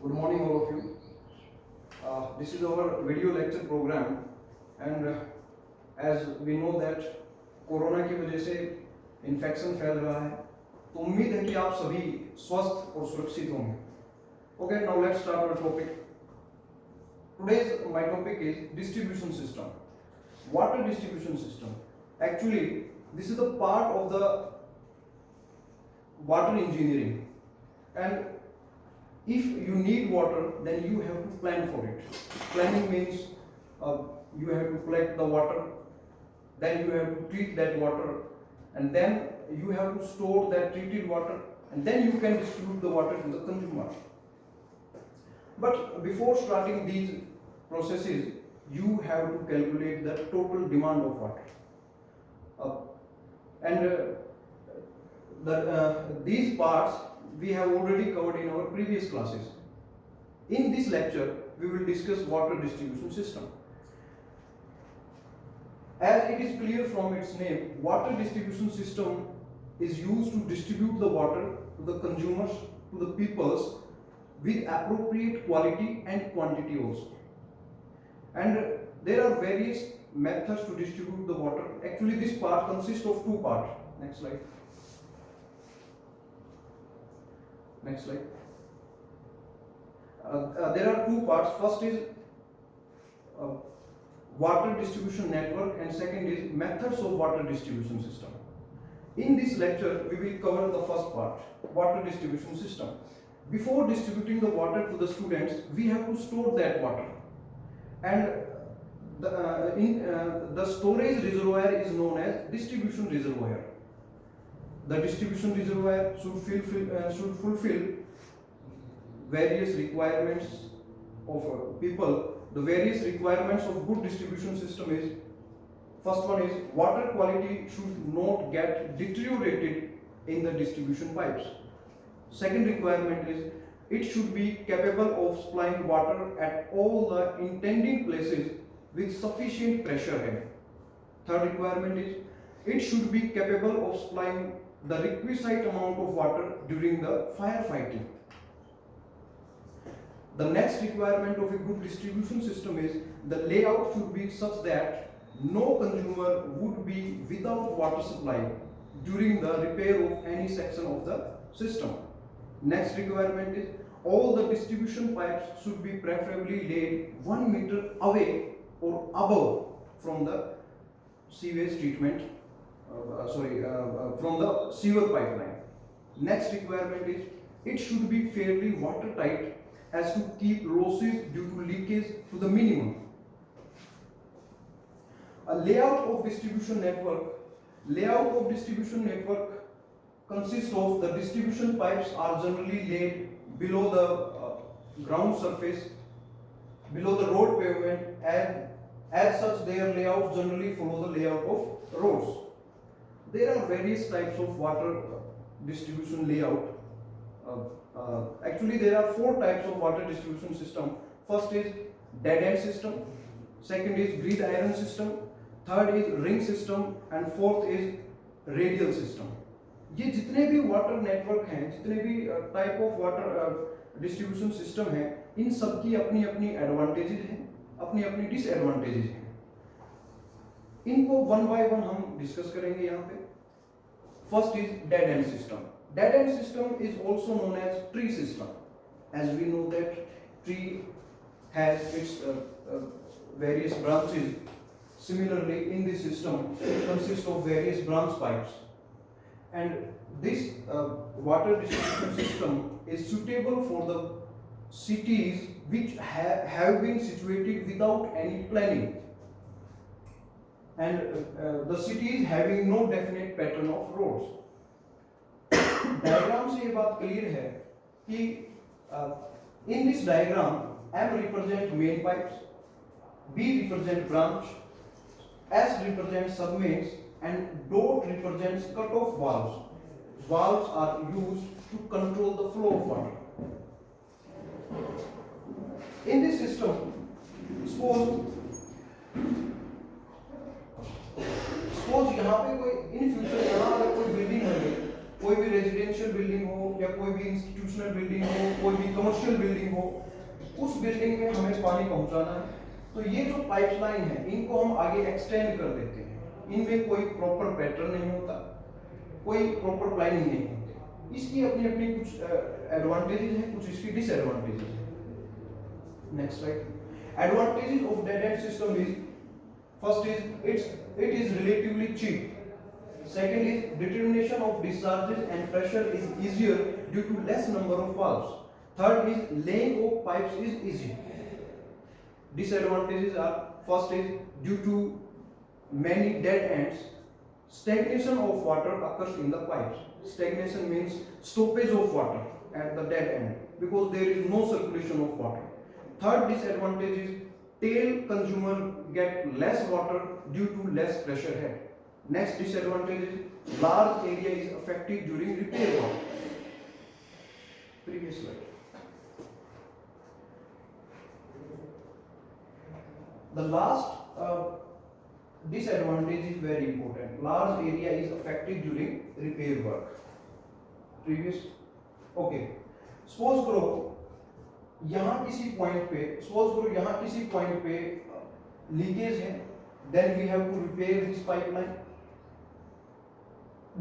Good morning, all of you. This is our video lecture program, and as we know that corona की वजह से infection फैल रहा है, तो उम्मीद है कि आप सभी स्वस्थ और सुरक्षित होंगे. Okay, now let's start our topic. Today's my topic is distribution system. Water distribution system. Actually, this is the part of the water engineering, and if you need water, then you have to plan for it. Planning means you have to collect the water, then you have to treat that water, and then you have to store that treated water, and then you can distribute the water to the consumer. But before starting these processes, you have to calculate the total demand of water. These parts we have already covered in our previous classes. In this lecture, we will discuss water distribution system. As it is clear from its name, water distribution system is used to distribute the water to the consumers, to the peoples, with appropriate quality and quantity also. And there are various methods to distribute the water. Actually, this part consists of two parts. Next slide. Next slide. There are two parts. First is water distribution network, and second is methods of water distribution system. In this lecture, we will cover the first part, water distribution system. Before distributing the water to the students, we have to store that water, and the storage reservoir is known as distribution reservoir. The distribution reservoir should fulfill various requirements of people. The various requirements of good distribution system is, first one is water quality should not get deteriorated in the distribution pipes. Second requirement is it should be capable of supplying water at all the intending places with sufficient pressure head. Third requirement is it should be capable of supplying the requisite amount of water during the firefighting. The next requirement of a good distribution system is the layout should be such that no consumer would be without water supply during the repair of any section of the system. Next requirement is all the distribution pipes should be preferably laid 1 meter away or above from the sewage treatment, from the sewer pipeline. Next requirement is it should be fairly watertight as to keep losses due to leakage to the minimum. A layout of distribution network. Layout of distribution network consists of the distribution pipes are generally laid below the ground surface, below the road pavement, and as such their layouts generally follow the layout of roads. There are various types of water distribution layout. Actually, there are four types of water distribution system. First is dead end system, second is gridiron system, third is ring system, and fourth is radial system. ये जितने भी water network हैं, जितने भी type of water distribution system हैं, इन सब की अपनी अपनी एडवांटेजेस हैं, अपनी अपनी डिसएडवांटेजेस हैं. इनको वन बाय वन हम डिस्कस करेंगे यहाँ पे. First is dead and system. Dead end system is also known as tree system, as we know that tree has its various branches. Similarly, in this system, it consists of various branch pipes, and this water distribution system is suitable for the cities which have been situated without any planning, and the cities having no definite pattern of roads. Diagram से ये बात clear है कि in this diagram M represent main pipes, B represent branch, S represents submains, and dot represents cut-off valves. Valves are used to control the flow of water. In this system, suppose यहाँ पे कोई in future यहाँ अगर कोई building बने, कोई भी residential building हो या या कोई भी इंस्टीट्यूशनल बिल्डिंग हो, कोई भी कमर्शियल बिल्डिंग हो, उस बिल्डिंग में हमें पानी पहुंचाना है। तो ये जो पाइपलाइन है इनको हम आगे एक्सटेंड कर देते हैं। इनमें कोई प्रॉपर पैटर्न नहीं होता, कोई प्रॉपर प्लानिंग नहीं होती। इसकी अपनी अपनी कुछ एडवांटेजेस हैं, कुछ इसकी डिसएडवांटेजेस हैं। Next slide. Advantages of dead and system is, first is it is relatively cheap. Second is determination of discharges and pressure is easier due to less number of valves. Third is laying of pipes is easy. Disadvantages are, first is due to many dead ends, stagnation of water occurs in the pipes. Stagnation means stoppage of water at the dead end because there is no circulation of water. Third disadvantage is tail consumer get less water due to less pressure head. Next disadvantage is large area is affected during repair work. Previous slide. The last disadvantage is very important. Large area is affected during repair work. Previous. Okay. Suppose करो यहाँ किसी point पे, suppose करो यहाँ किसी point पे leakage है, then we have to repair this pipeline.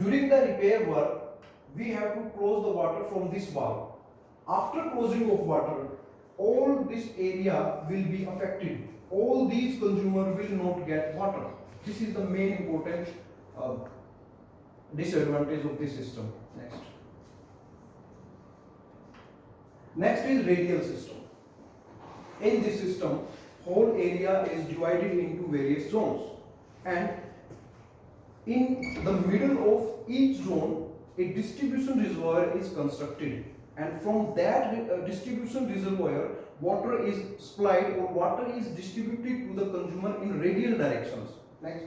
During the repair work, we have to close the water from this valve. After closing of water, all this area will be affected. All these consumers will not get water. This is the main important disadvantage of this system. Next is radial system. In this system, whole area is divided into various zones, and in the middle of each zone, a distribution reservoir is constructed, and from that distribution reservoir, water is supplied or water is distributed to the consumer in radial directions. Next.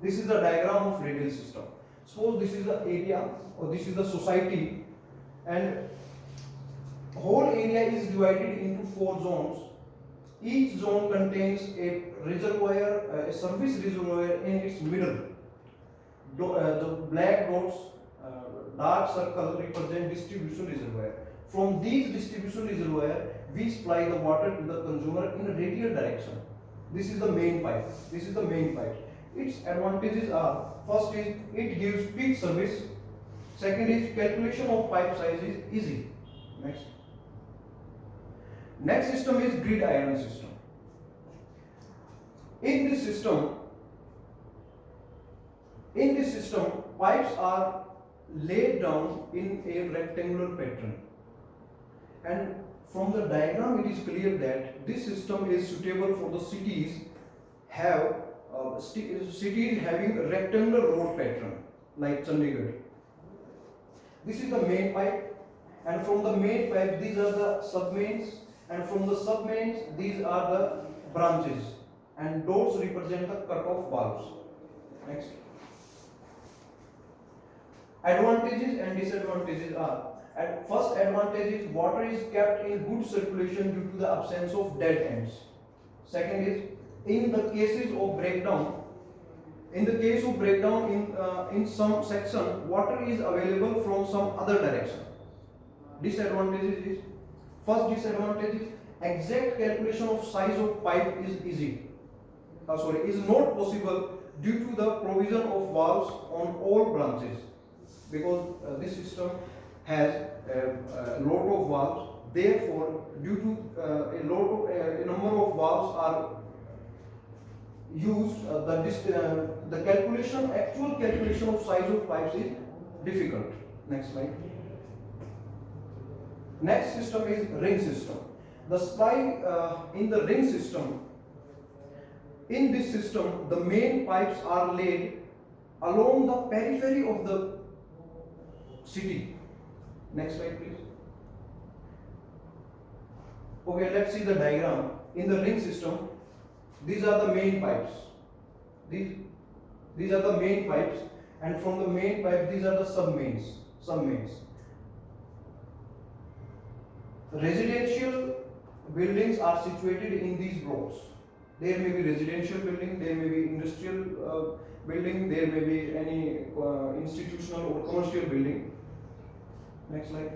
This is the diagram of radial system. Suppose this is the area or this is the society, and whole area is divided into 4 zones. Each zone contains a reservoir, a service reservoir in its middle. The black dots, dark circle represent distribution reservoir. From these distribution reservoir, we supply the water to the consumer in a radial direction. This is the main pipe. This is the main pipe. Its advantages are, first is it gives quick service. Second is calculation of pipe size is easy. Next. Next system is grid iron system. In this system, pipes are laid down in a rectangular pattern. And from the diagram, it is clear that this system is suitable for the cities cities having a rectangular road pattern like Chandigarh. This is the main pipe, and from the main pipe these are the submains, and from the submains these are the branches, and dots represent the cut-off valves. Next. Advantages and disadvantages are, at first advantage is water is kept in good circulation due to the absence of dead ends. Second is, in the cases of breakdown, in some section, water is available from some other direction. Disadvantages is, first disadvantage is exact calculation of size of pipe is not possible due to the provision of valves on all branches, because this system has a lot of valves. Therefore, due to a number of valves are used, the actual calculation of size of pipes is difficult. Next slide. Next system is ring system. The supply in the ring system. In this system, the main pipes are laid along the periphery of the city. Next slide, please. Okay, let's see the diagram. In the ring system, these are the main pipes. These are the main pipes, and from the main pipe, these are the submains. Residential buildings are situated in these blocks. There may be residential building, there may be industrial building, there may be any institutional or commercial building. Next slide.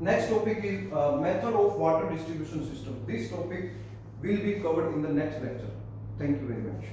Next topic is method of water distribution system. This topic will be covered in the next lecture. Thank you very much.